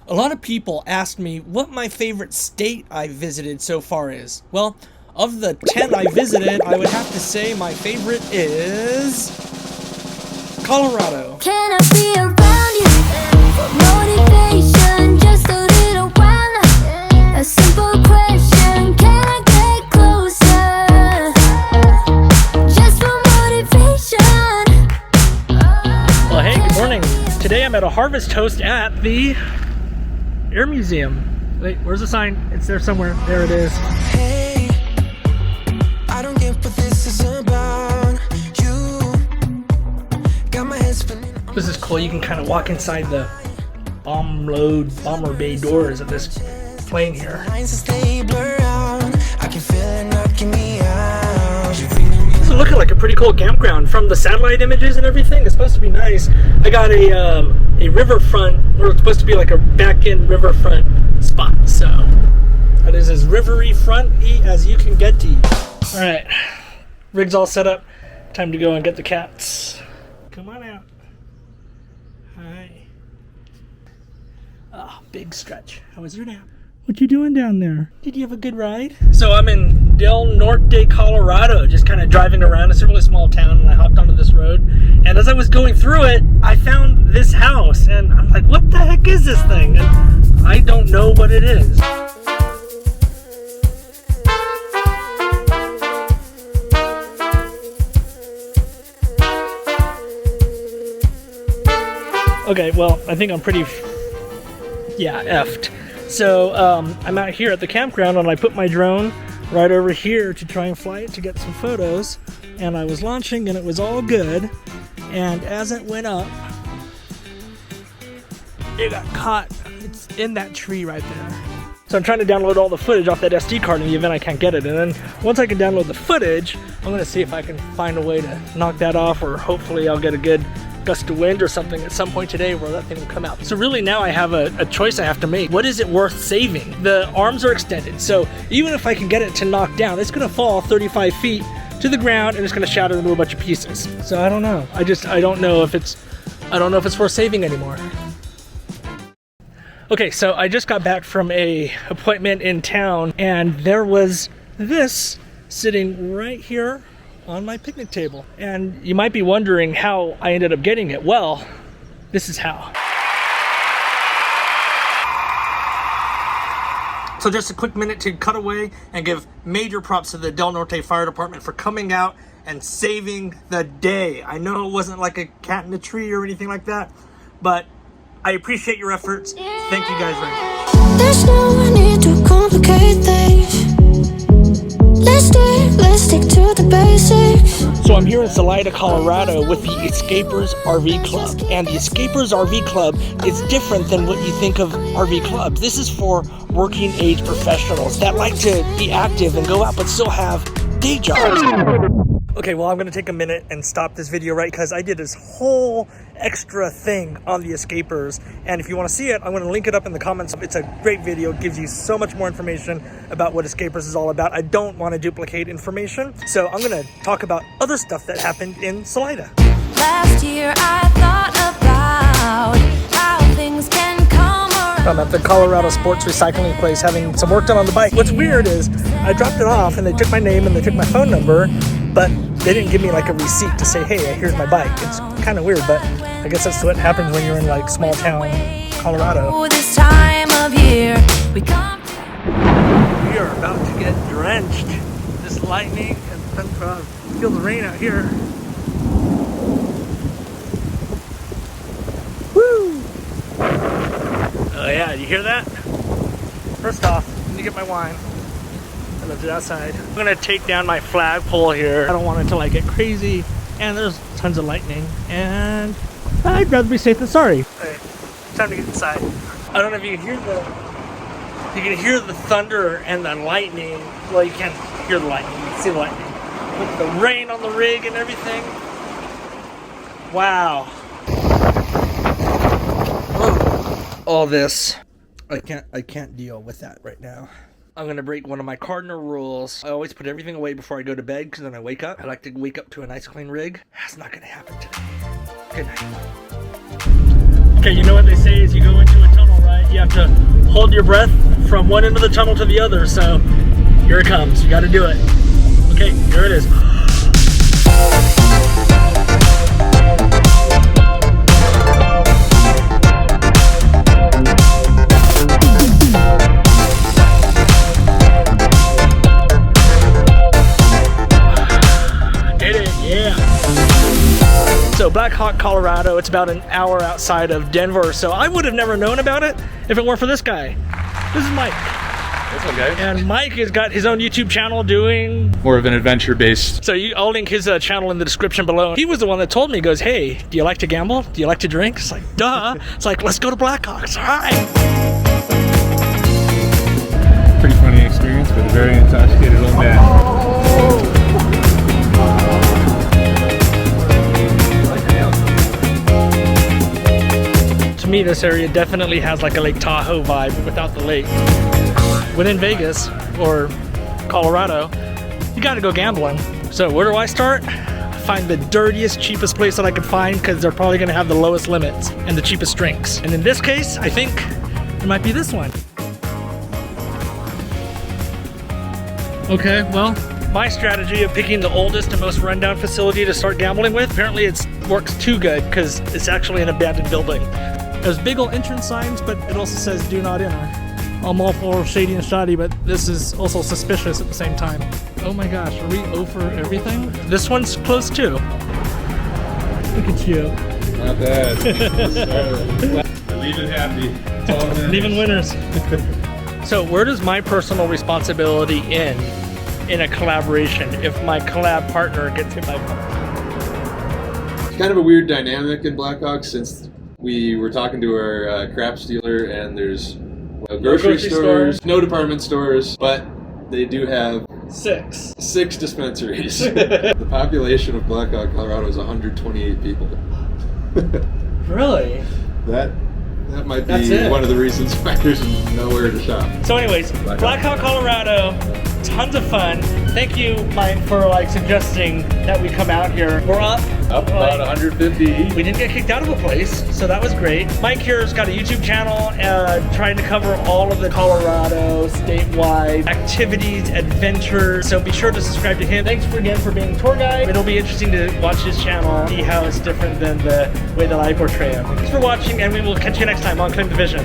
A lot of people asked me what my favorite state I visited so far is. Well, of the 10 I visited, I would have to say my favorite is Colorado. Can I be around you? Motivation, just a little while. A simple question, can I get closer? Just for motivation. Well, hey, good morning. Today I'm at a harvest toast at the Air Museum. Wait, where's the sign? It's there somewhere. There it is. Hey, I don't get what this is about. You got my head spinning. This is cool. You can kind of walk inside the bomber bay doors of this plane here. Lines as they blur out. I can feel it knocking me out. This is looking like a pretty cool campground from the satellite images and everything. It's supposed to be nice. I got a riverfront, or it's supposed to be like a back-end riverfront spot. So that is as rivery front-y as you can get to. All right, rig's all set up. Time to go and get the cats. Come on out. Hi. Oh, big stretch. How was your nap? What you doing down there? Did you have a good ride? So I'm in Del Norte, Colorado, just kind of driving around. It's a really small town, and I hopped onto this road. And as I was going through it, I found this house, and I'm like, what the heck is this thing? And I don't know what it is. Okay, well, I think I'm pretty, effed. So I'm out here at the campground, and I put my drone right over here to try and fly it to get some photos. And I was launching, and it was all good. And as it went up, it got caught. It's in that tree right there. So I'm trying to download all the footage off that SD card in the event I can't get it. And then once I can download the footage, I'm going to see if I can find a way to knock that off, or hopefully I'll get a good gust of wind or something at some point today where that thing will come out. So really now I have a choice I have to make. What is it worth saving? The arms are extended, so even if I can get it to knock down, it's gonna fall 35 feet to the ground and it's gonna shatter into a bunch of pieces. So I don't know. I don't know if it's worth saving anymore. Okay, so I just got back from a appointment in town, and there was this sitting right here on my picnic table. And you might be wondering how I ended up getting it. Well, this is how. So just a quick minute to cut away and give major props to the Del Norte Fire Department for coming out and saving the day. I know it wasn't like a cat in a tree or anything like that, but I appreciate your efforts. Thank you guys very much. There's no need to complicate things. Let's stick to the basics. So I'm here in Salida, Colorado with the Xscapers RV Club. And the Xscapers RV Club is different than what you think of RV clubs. This is for working age professionals that like to be active and go out but still have day jobs. Okay, well, I'm going to take a minute and stop this video right because I did this whole extra thing on the Xscapers, and if you want to see it, I'm going to link it up in the comments. It's a great video. It gives you so much more information about what Xscapers is all about. I don't want to duplicate information, so I'm going to talk about other stuff that happened in Salida. Last year I thought about how things can come around. I'm at the Colorado Sports Recycling Place having some work done on the bike. What's weird is I dropped it off and they took my name and they took my phone number, but they didn't give me like a receipt to say, hey, here's my bike. It's kind of weird, but I guess that's what happens when you're in like small town Colorado. This time of year, we are about to get drenched. This lightning and thunderstorm. Feel the rain out here. Woo! Oh yeah, you hear that? First off, let me get my wine. I left it outside. I'm gonna take down my flagpole here. I don't want it to like get crazy, and there's tons of lightning, and I'd rather be safe than sorry. Okay, time to get inside. I don't know if you can hear the thunder and the lightning. Well, you can't hear the lightning, you can see the lightning. With the rain on the rig and everything. Wow. Whoa. All this, I can't deal with that right now. I'm going to break one of my cardinal rules. I always put everything away before I go to bed because then I wake up. I like to wake up to a nice clean rig. That's not going to happen today. Good night. Okay, you know what they say is you go into a tunnel, right? You have to hold your breath from one end of the tunnel to the other. So here it comes. You got to do it. Okay, here it is. So Black Hawk, Colorado, it's about an hour outside of Denver. So I would have never known about it if it weren't for this guy. This is Mike. What's up, guys? And Mike has got his own YouTube channel doing... More of an adventure-based. So I'll link his channel in the description below. He was the one that told me, he goes, hey, do you like to gamble? Do you like to drink? It's like, duh. It's like, let's go to Black Hawks. All right. Pretty funny experience with a very intoxicated old man. To me, this area definitely has like a Lake Tahoe vibe without the lake. When in Vegas or Colorado, you gotta go gambling. So where do I start? Find the dirtiest, cheapest place that I could find because they're probably gonna have the lowest limits and the cheapest drinks. And in this case, I think it might be this one. Okay, well, my strategy of picking the oldest and most rundown facility to start gambling with, apparently it works too good because it's actually an abandoned building. There's big old entrance signs, but it also says do not enter. I'm all for shady and shoddy, but this is also suspicious at the same time. Oh my gosh, are we over everything? This one's close too. Look at you. Not bad. Leaving happy. It's all that matters. Leaving winners. So where does my personal responsibility end in a collaboration if my collab partner gets hit by a car? It's kind of a weird dynamic in Blackhawk since we were talking to our craps dealer and there's grocery stores, no department stores, but they do have Six dispensaries. The population of Blackhawk, Colorado is 128 people. Really? That might That's be it. one of the reasons why there's nowhere to shop. So anyways, Black Hawk, Colorado, tons of fun. Thank you, Mike, for like suggesting that we come out here. We're up About 150. We didn't get kicked out of a place, so that was great. Mike here's got a YouTube channel trying to cover all of the Colorado statewide activities, adventures. So be sure to subscribe to him. Thanks again for being a tour guide. It'll be interesting to watch his channel, see how it's different than the way that I portray him. Thanks for watching, and we will catch you next time on Claim the Vision.